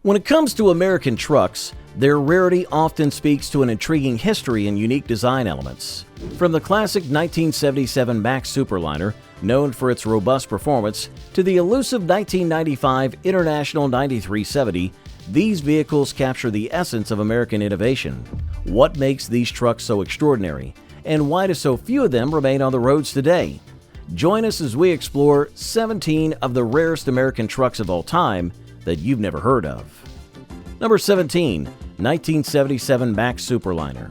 When it comes to American trucks, their rarity often speaks to an intriguing history and unique design elements. From the classic 1977 Mack Superliner, known for its robust performance, to the elusive 1995 International 9370, these vehicles capture the essence of American innovation. What makes these trucks so extraordinary, and why do so few of them remain on the roads today? Join us as we explore 17 of the rarest American trucks of all time that you've never heard of. Number 17. 1977 Mack Superliner.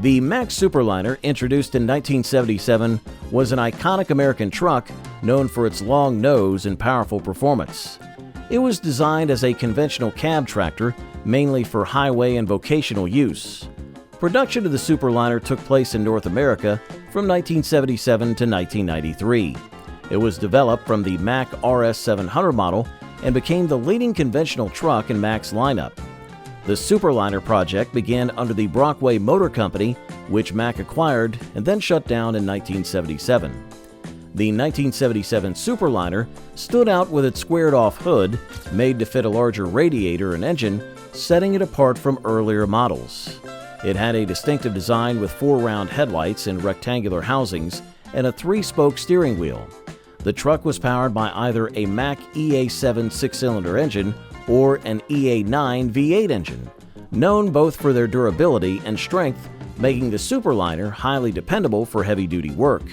The Mack Superliner, introduced in 1977, was an iconic American truck known for its long nose and powerful performance. It was designed as a conventional cab tractor, mainly for highway and vocational use. Production of the Superliner took place in North America from 1977 to 1993. It was developed from the Mack RS 700 model and became the leading conventional truck in Mack's lineup. The Superliner project began under the Brockway Motor Company, which Mack acquired and then shut down in 1977. The 1977 Superliner stood out with its squared-off hood, made to fit a larger radiator and engine, setting it apart from earlier models. It had a distinctive design with 4 round headlights and rectangular housings and a 3-spoke steering wheel. The truck was powered by either a Mack EA7 6-cylinder engine or an EA9 V8 engine, known both for their durability and strength, making the Superliner highly dependable for heavy-duty work.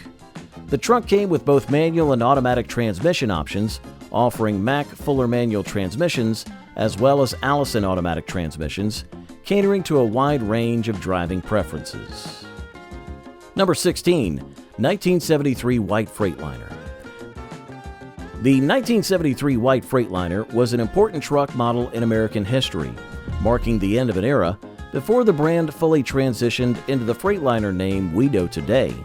The truck came with both manual and automatic transmission options, offering Mack Fuller manual transmissions as well as Allison automatic transmissions, catering to a wide range of driving preferences. Number 16. 1973 White Freightliner. The 1973 White Freightliner was an important truck model in American history, marking the end of an era before the brand fully transitioned into the Freightliner name we know today.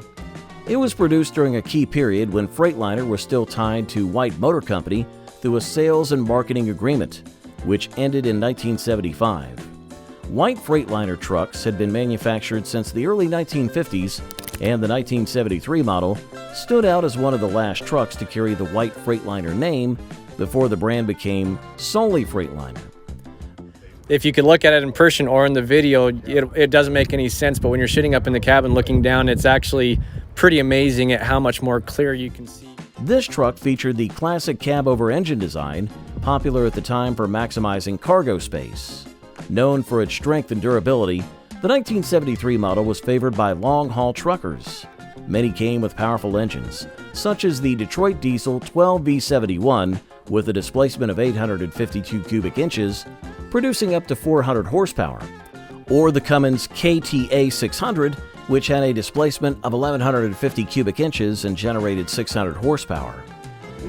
It was produced during a key period when Freightliner was still tied to White Motor Company through a sales and marketing agreement, which ended in 1975. White Freightliner trucks had been manufactured since the early 1950s, and the 1973 model stood out as one of the last trucks to carry the White Freightliner name before the brand became solely Freightliner. If you could look at it in person or in the video, it doesn't make any sense, but when you're sitting up in the cabin looking down, it's actually pretty amazing at how much more clear you can see. This truck featured the classic cab-over-engine design, popular at the time for maximizing cargo space. Known for its strength and durability, the 1973 model was favored by long-haul truckers. Many came with powerful engines, such as the Detroit Diesel 12V71 with a displacement of 852 cubic inches, producing up to 400 horsepower, or the Cummins KTA 600, which had a displacement of 1,150 cubic inches and generated 600 horsepower.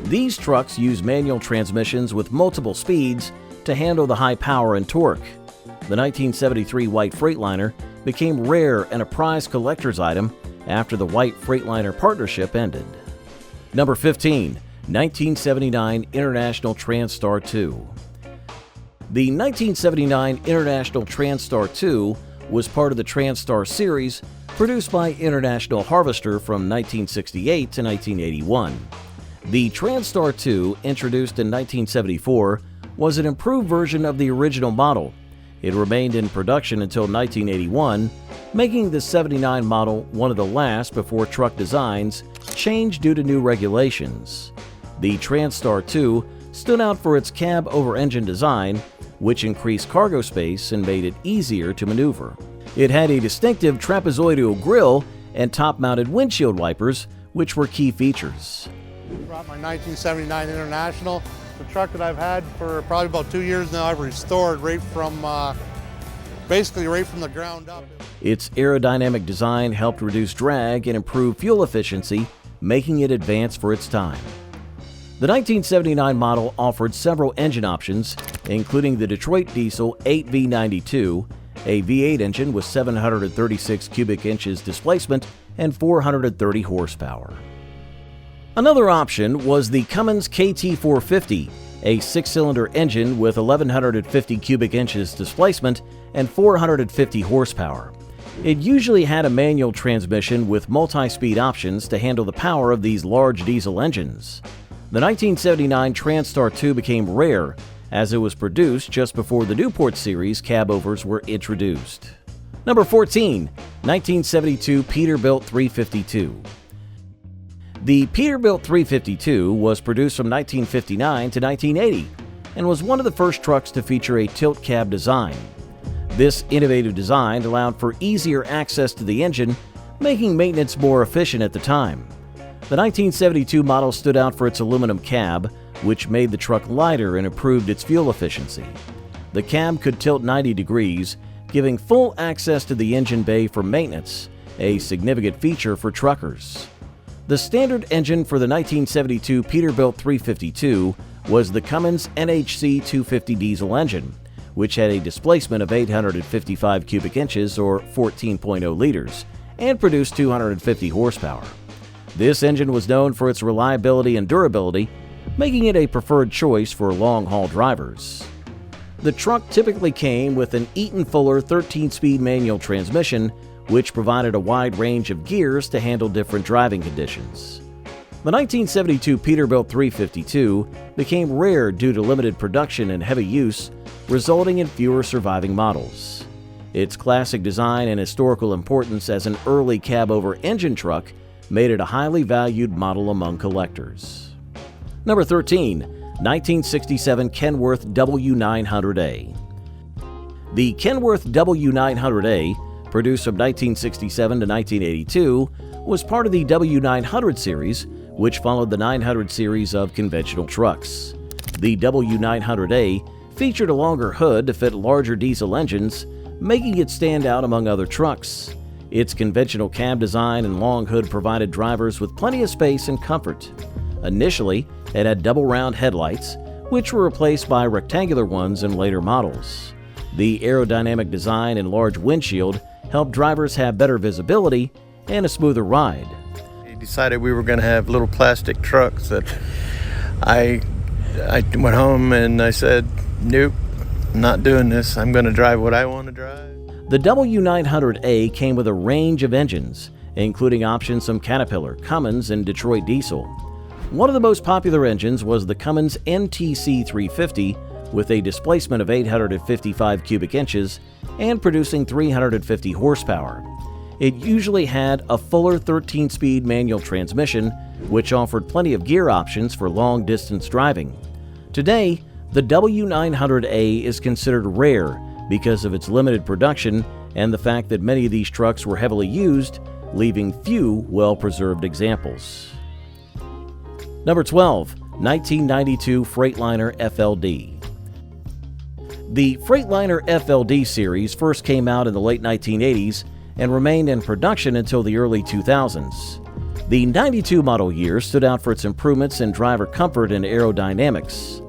These trucks use manual transmissions with multiple speeds to handle the high power and torque. The 1973 White Freightliner became rare and a prized collector's item after the White Freightliner partnership ended. Number 15. 1979 International Transstar II. The 1979 International Transstar II was part of the Transstar series produced by International Harvester from 1968 to 1981. The Transstar II, introduced in 1974, was an improved version of the original model. It remained in production until 1981, making the 79 model one of the last before truck designs changed due to new regulations. The Transstar II stood out for its cab-over-engine design, which increased cargo space and made it easier to maneuver. It had a distinctive trapezoidal grille and top-mounted windshield wipers, which were key features. I brought my 1979 International, the truck that I've had for probably about 2 years now. I've restored basically right from the ground up. Its aerodynamic design helped reduce drag and improve fuel efficiency, making it advanced for its time. The 1979 model offered several engine options, including the Detroit Diesel 8V92, a V8 engine with 736 cubic inches displacement and 430 horsepower. Another option was the Cummins KT450, a 6-cylinder engine with 1,150 cubic inches displacement and 450 horsepower. It usually had a manual transmission with multi-speed options to handle the power of these large diesel engines. The 1979 Transstar II became rare as it was produced just before the Newport Series cab-overs were introduced. Number 14, 1972 Peterbilt 352. The Peterbilt 352 was produced from 1959 to 1980 and was one of the first trucks to feature a tilt cab design. This innovative design allowed for easier access to the engine, making maintenance more efficient at the time. The 1972 model stood out for its aluminum cab, which made the truck lighter and improved its fuel efficiency. The cab could tilt 90 degrees, giving full access to the engine bay for maintenance, a significant feature for truckers. The standard engine for the 1972 Peterbilt 352 was the Cummins NHC 250 diesel engine, which had a displacement of 855 cubic inches or 14.0 liters and produced 250 horsepower. This engine was known for its reliability and durability, making it a preferred choice for long-haul drivers. The truck typically came with an Eaton Fuller 13-speed manual transmission, which provided a wide range of gears to handle different driving conditions. The 1972 Peterbilt 352 became rare due to limited production and heavy use, resulting in fewer surviving models. Its classic design and historical importance as an early cab-over engine truck made it a highly valued model among collectors. Number 13, 1967 Kenworth W900A. The Kenworth W900A, produced from 1967 to 1982, was part of the W900 series, which followed the 900 series of conventional trucks. The W900A featured a longer hood to fit larger diesel engines, making it stand out among other trucks. Its conventional cab design and long hood provided drivers with plenty of space and comfort. Initially, it had double round headlights, which were replaced by rectangular ones in later models. The aerodynamic design and large windshield helped drivers have better visibility and a smoother ride. We decided we were going to have little plastic trucks that I went home and I said, nope, I'm not doing this. I'm going to drive what I want to drive. The W900A came with a range of engines, including options from Caterpillar, Cummins, and Detroit Diesel. One of the most popular engines was the Cummins NTC 350 with a displacement of 855 cubic inches and producing 350 horsepower. It usually had a Fuller 13-speed manual transmission, which offered plenty of gear options for long-distance driving. Today, the W900A is considered rare because of its limited production and the fact that many of these trucks were heavily used, leaving few well-preserved examples. Number 12, 1992 Freightliner FLD. The Freightliner FLD series first came out in the late 1980s and remained in production until the early 2000s. The 92 model year stood out for its improvements in driver comfort and aerodynamics.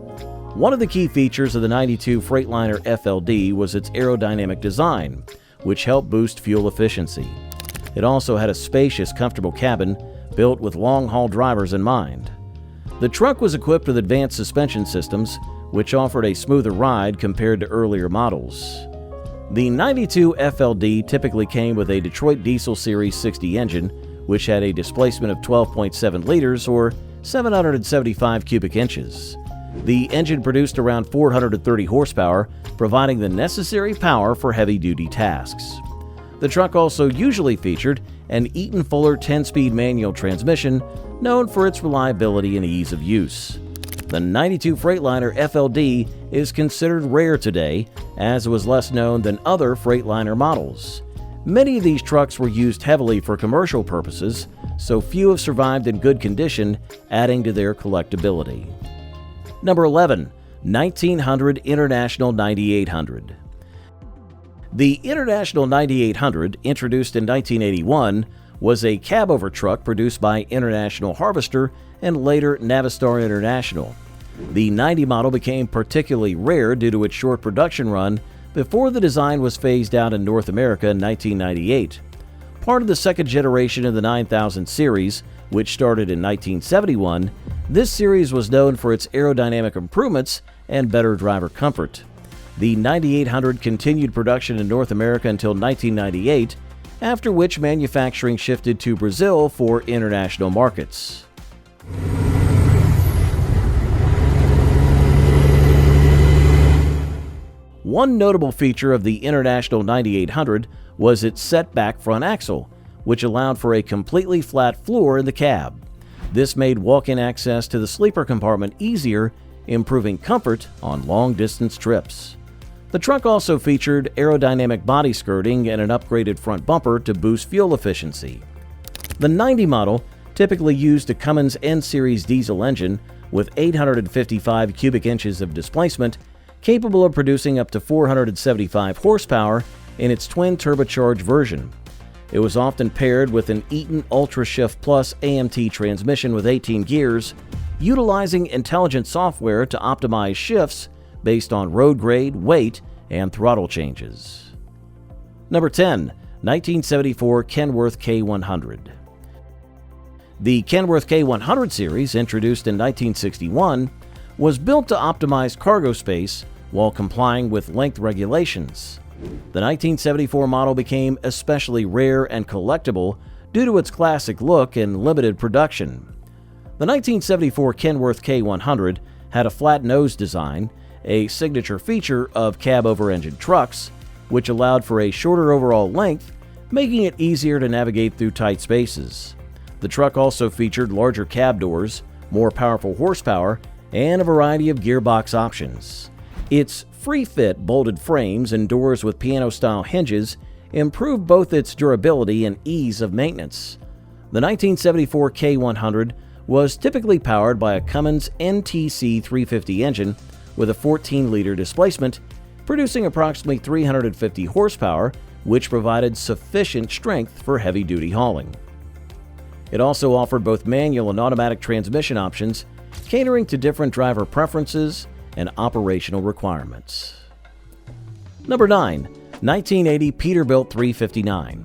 One of the key features of the 92 Freightliner FLD was its aerodynamic design, which helped boost fuel efficiency. It also had a spacious, comfortable cabin built with long-haul drivers in mind. The truck was equipped with advanced suspension systems, which offered a smoother ride compared to earlier models. The 92 FLD typically came with a Detroit Diesel Series 60 engine, which had a displacement of 12.7 liters or 775 cubic inches. The engine produced around 430 horsepower, providing the necessary power for heavy-duty tasks. The truck also usually featured an Eaton Fuller 10-speed manual transmission, known for its reliability and ease of use. The 92 Freightliner FLD is considered rare today, as it was less known than other Freightliner models. Many of these trucks were used heavily for commercial purposes, so few have survived in good condition, adding to their collectability. Number 11, 1900 International 9800. The International 9800, introduced in 1981, was a cab-over truck produced by International Harvester and later Navistar International. The 90 model became particularly rare due to its short production run before the design was phased out in North America in 1998. Part of the second generation of the 9000 series, which started in 1971, this series was known for its aerodynamic improvements and better driver comfort. The 9800 continued production in North America until 1998, after which manufacturing shifted to Brazil for international markets. One notable feature of the International 9800 was its set-back front axle, which allowed for a completely flat floor in the cab. This made walk-in access to the sleeper compartment easier, improving comfort on long-distance trips. The truck also featured aerodynamic body skirting and an upgraded front bumper to boost fuel efficiency. The 90 model typically used a Cummins N-Series diesel engine with 855 cubic inches of displacement, capable of producing up to 475 horsepower in its twin turbocharged version. It was often paired with an Eaton Ultra Shift Plus AMT transmission with 18 gears, utilizing intelligent software to optimize shifts based on road grade, weight, and throttle changes. Number 10. 1974 Kenworth K100. The Kenworth K100 series, introduced in 1961, was built to optimize cargo space while complying with length regulations. The 1974 model became especially rare and collectible due to its classic look and limited production. The 1974 Kenworth K100 had a flat nose design, a signature feature of cab-over-engine trucks, which allowed for a shorter overall length, making it easier to navigate through tight spaces. The truck also featured larger cab doors, more powerful horsepower, and a variety of gearbox options. Its free-fit bolted frames and doors with piano-style hinges improved both its durability and ease of maintenance. The 1974 K100 was typically powered by a Cummins NTC 350 engine with a 14-liter displacement, producing approximately 350 horsepower, which provided sufficient strength for heavy-duty hauling. It also offered both manual and automatic transmission options, catering to different driver preferences and operational requirements. Number 9. 1980 Peterbilt 359.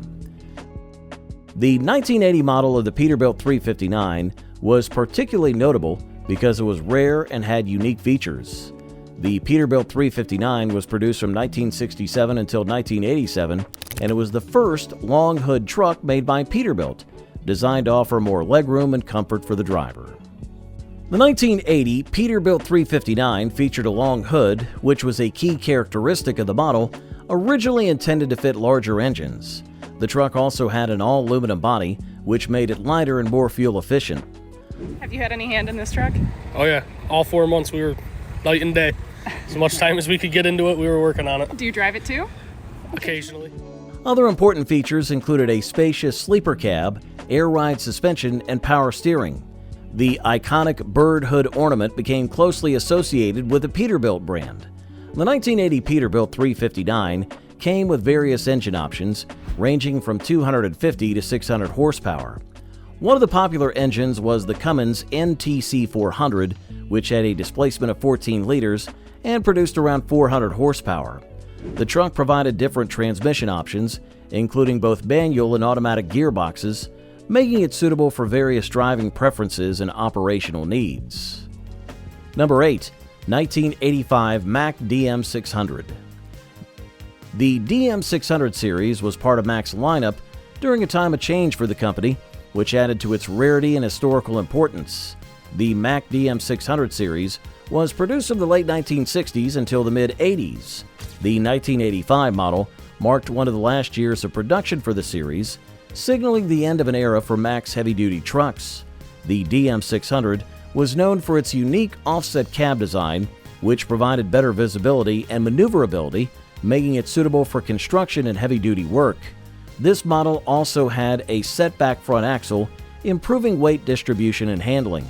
The 1980 model of the Peterbilt 359 was particularly notable because it was rare and had unique features. The Peterbilt 359 was produced from 1967 until 1987, and it was the first long hood truck made by Peterbilt, designed to offer more legroom and comfort for the driver. The 1980 Peterbilt 359 featured a long hood, which was a key characteristic of the model, originally intended to fit larger engines. The truck also had an all-aluminum body, which made it lighter and more fuel efficient. Have you had any hand in this truck? Oh yeah, all 4 months we were night and day. As much time as we could get into it, we were working on it. Do you drive it too? Occasionally. Other important features included a spacious sleeper cab, air ride suspension, and power steering. The iconic bird hood ornament became closely associated with the Peterbilt brand. The 1980 Peterbilt 359 came with various engine options, ranging from 250 to 600 horsepower. One of the popular engines was the Cummins NTC 400, which had a displacement of 14 liters and produced around 400 horsepower. The truck provided different transmission options, including both manual and automatic gearboxes, making it suitable for various driving preferences and operational needs. Number 8. 1985 Mack DM600. The DM600 series was part of Mack's lineup during a time of change for the company, which added to its rarity and historical importance. The Mack DM600 series was produced from the late 1960s until the mid-80s. The 1985 model marked one of the last years of production for the series, signaling the end of an era for Mack's heavy-duty trucks. The DM600 was known for its unique offset cab design, which provided better visibility and maneuverability, making it suitable for construction and heavy-duty work. This model also had a set-back front axle, improving weight distribution and handling.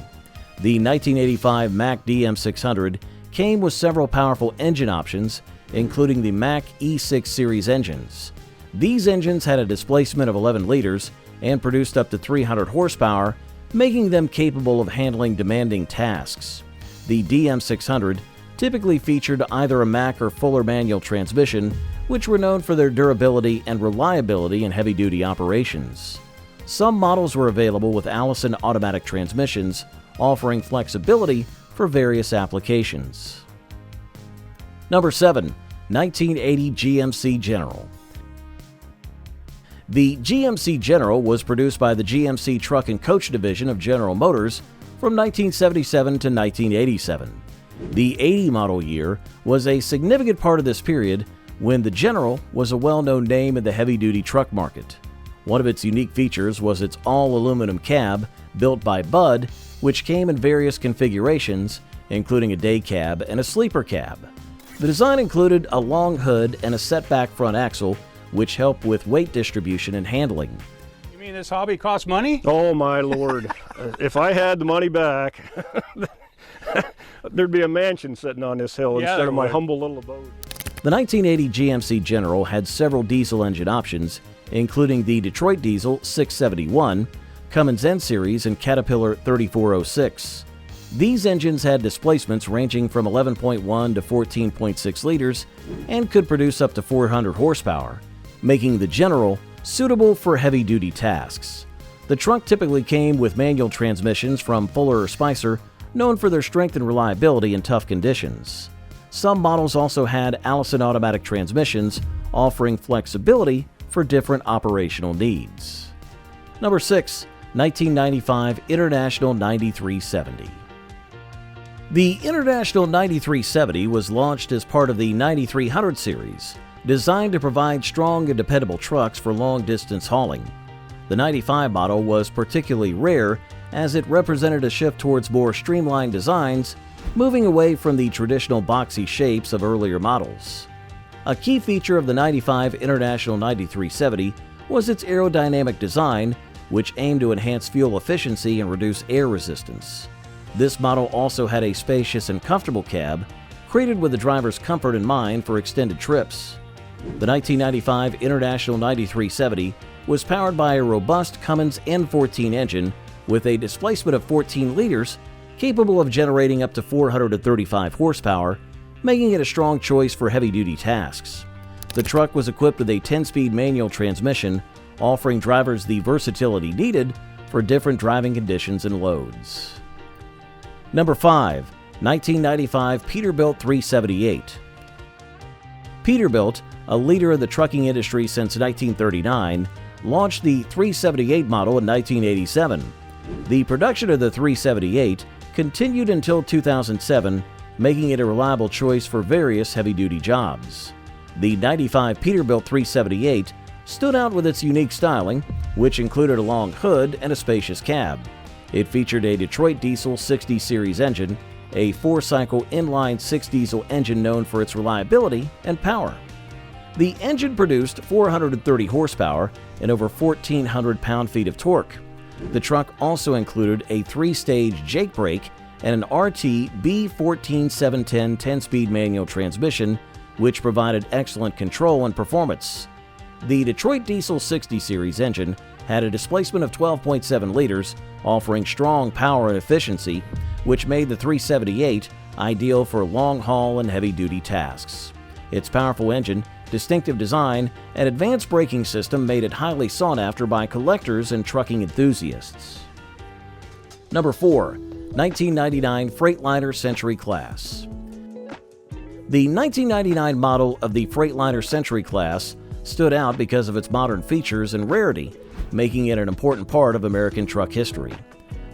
The 1985 Mack DM600 came with several powerful engine options, including the Mack E6 series engines. These engines had a displacement of 11 liters and produced up to 300 horsepower, making them capable of handling demanding tasks. The DM600 typically featured either a Mack or Fuller manual transmission, which were known for their durability and reliability in heavy-duty operations. Some models were available with Allison automatic transmissions, offering flexibility for various applications. Number 7. 1980 GMC General. The GMC General was produced by the GMC Truck and Coach Division of General Motors from 1977 to 1987. The 80 model year was a significant part of this period when the General was a well-known name in the heavy-duty truck market. One of its unique features was its all-aluminum cab built by Budd, which came in various configurations, including a day cab and a sleeper cab. The design included a long hood and a setback front axle, which helped with weight distribution and handling. You mean this hobby costs money? Oh my Lord. If I had the money back, there'd be a mansion sitting on this hill instead of my humble little abode. The 1980 GMC General had several diesel engine options, including the Detroit Diesel 671, Cummins N-Series, and Caterpillar 3406. These engines had displacements ranging from 11.1 to 14.6 liters and could produce up to 400 horsepower, making the General suitable for heavy-duty tasks. The truck typically came with manual transmissions from Fuller or Spicer, known for their strength and reliability in tough conditions. Some models also had Allison automatic transmissions, offering flexibility for different operational needs. Number 6. 1995 International 9370. The International 9370 was launched as part of the 9300 series, designed to provide strong and dependable trucks for long-distance hauling. The 95 model was particularly rare as it represented a shift towards more streamlined designs, moving away from the traditional boxy shapes of earlier models. A key feature of the 95 International 9370 was its aerodynamic design, which aimed to enhance fuel efficiency and reduce air resistance. This model also had a spacious and comfortable cab, created with the driver's comfort in mind for extended trips. The 1995 International 9370 was powered by a robust Cummins N14 engine with a displacement of 14 liters, capable of generating up to 435 horsepower, making it a strong choice for heavy-duty tasks. The truck was equipped with a 10-speed manual transmission, offering drivers the versatility needed for different driving conditions and loads. Number 5. 1995 Peterbilt 378. Peterbilt, a leader in the trucking industry since 1939, launched the 378 model in 1987. The production of the 378 continued until 2007, making it a reliable choice for various heavy-duty jobs. The 95 Peterbilt 378 stood out with its unique styling, which included a long hood and a spacious cab. It featured a Detroit Diesel 60 series engine, a 4-cycle inline 6 diesel engine known for its reliability and power. The engine produced 430 horsepower and over 1,400 pound-feet of torque. The truck also included a 3-stage Jake brake and an RT B14710 10-speed manual transmission, which provided excellent control and performance. The Detroit Diesel 60 series engine had a displacement of 12.7 liters, offering strong power and efficiency, which made the 378 ideal for long-haul and heavy-duty tasks. Its powerful engine, distinctive design, and advanced braking system made it highly sought after by collectors and trucking enthusiasts. Number 4. 1999 Freightliner Century Class. The 1999 model of the Freightliner Century Class stood out because of its modern features and rarity, making it an important part of American truck history.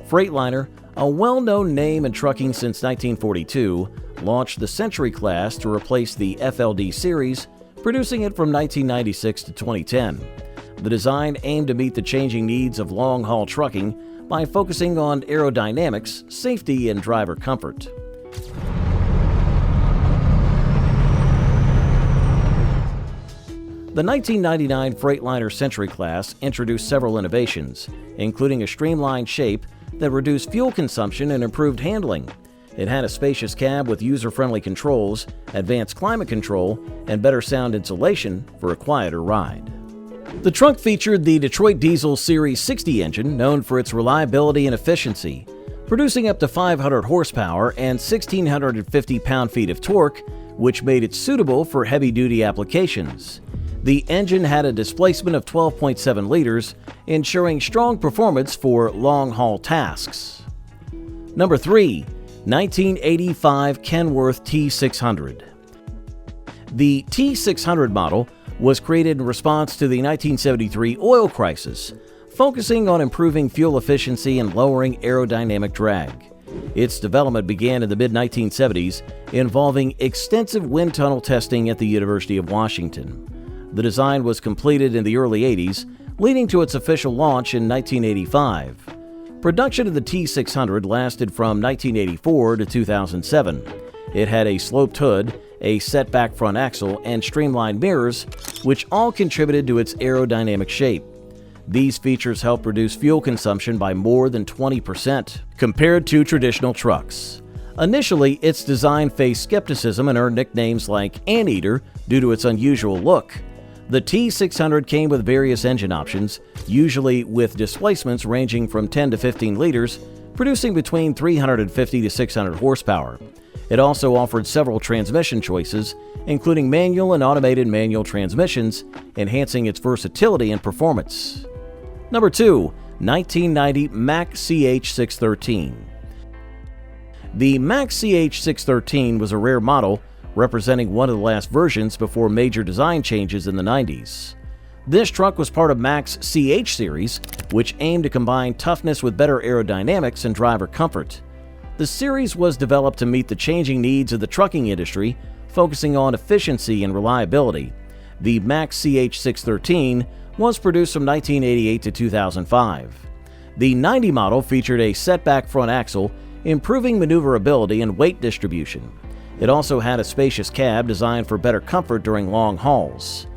Freightliner, a well-known name in trucking since 1942, launched the Century Class to replace the FLD series, producing it from 1996 to 2010. The design aimed to meet the changing needs of long-haul trucking by focusing on aerodynamics, safety, and driver comfort. The 1999 Freightliner Century Class introduced several innovations, including a streamlined shape that reduced fuel consumption and improved handling. It had a spacious cab with user-friendly controls, advanced climate control, and better sound insulation for a quieter ride. The trunk featured the Detroit Diesel Series 60 engine, known for its reliability and efficiency, producing up to 500 horsepower and 1,650 pound-feet of torque, which made it suitable for heavy-duty applications. The engine had a displacement of 12.7 liters, ensuring strong performance for long-haul tasks. Number 3. 1985 Kenworth T600. The T600 model was created in response to the 1973 oil crisis, focusing on improving fuel efficiency and lowering aerodynamic drag. Its development began in the mid-1970s, involving extensive wind tunnel testing at the University of Washington. The design was completed in the early 80s, leading to its official launch in 1985. Production of the T600 lasted from 1984 to 2007. It had a sloped hood, a set-back front axle, and streamlined mirrors, which all contributed to its aerodynamic shape. These features helped reduce fuel consumption by more than 20% compared to traditional trucks. Initially, its design faced skepticism and earned nicknames like Anteater due to its unusual look. The T600 came with various engine options, usually with displacements ranging from 10 to 15 liters, producing between 350 to 600 horsepower. It also offered several transmission choices, including manual and automated manual transmissions, enhancing its versatility and performance. Number 2. 1990 Mack CH613. The Mack CH613 was a rare model, representing one of the last versions before major design changes in the 90s. This truck was part of Mack's CH series, which aimed to combine toughness with better aerodynamics and driver comfort. The series was developed to meet the changing needs of the trucking industry, focusing on efficiency and reliability. The Mack CH613 was produced from 1988 to 2005. The 90 model featured a setback front axle, improving maneuverability and weight distribution. It also had a spacious cab designed for better comfort during long hauls.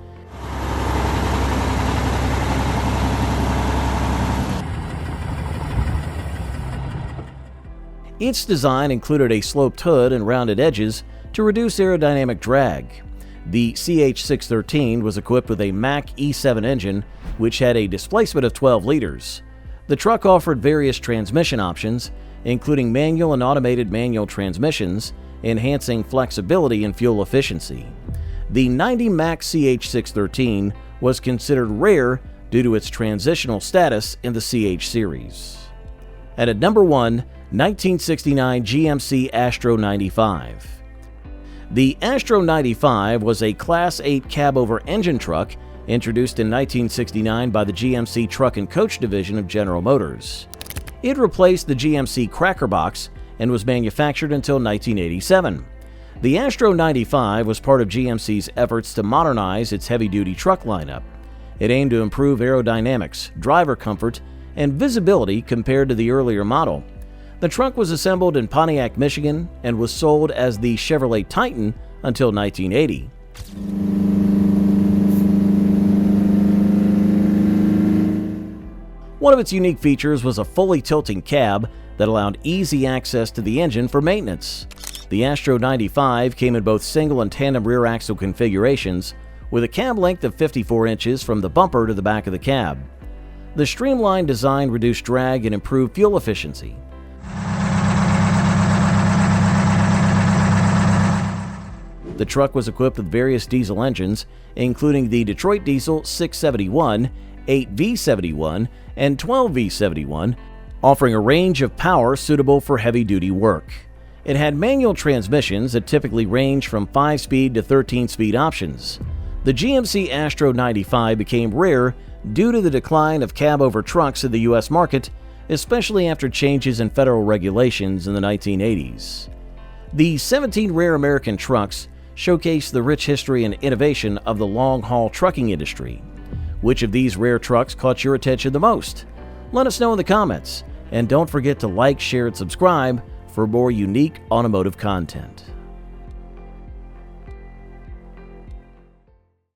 Its design included a sloped hood and rounded edges to reduce aerodynamic drag. The CH613 was equipped with a Mack E7 engine, which had a displacement of 12 liters. The truck offered various transmission options, including manual and automated manual transmissions, enhancing flexibility and fuel efficiency. The 90 Mack CH613 was considered rare due to its transitional status in the CH series. And at number 1, 1969 GMC Astro 95. The Astro 95 was a Class 8 cab-over engine truck introduced in 1969 by the GMC Truck and Coach division of General Motors. It replaced the GMC Cracker Box and was manufactured until 1987. The Astro 95 was part of GMC's efforts to modernize its heavy-duty truck lineup. It aimed to improve aerodynamics, driver comfort, and visibility compared to the earlier model. The truck was assembled in Pontiac, Michigan, and was sold as the Chevrolet Titan until 1980. One of its unique features was a fully tilting cab that allowed easy access to the engine for maintenance. The Astro 95 came in both single and tandem rear axle configurations, with a cab length of 54 inches from the bumper to the back of the cab. The streamlined design reduced drag and improved fuel efficiency. The truck was equipped with various diesel engines, including the Detroit Diesel 671, 8V71, and 12V71, offering a range of power suitable for heavy-duty work. It had manual transmissions that typically range from 5-speed to 13-speed options. The GMC Astro 95 became rare due to the decline of cab-over trucks in the U.S. market, especially after changes in federal regulations in the 1980s. The 17 rare American trucks showcase the rich history and innovation of the long-haul trucking industry. Which of these rare trucks caught your attention the most? Let us know in the comments, and don't forget to like, share, and subscribe for more unique automotive content.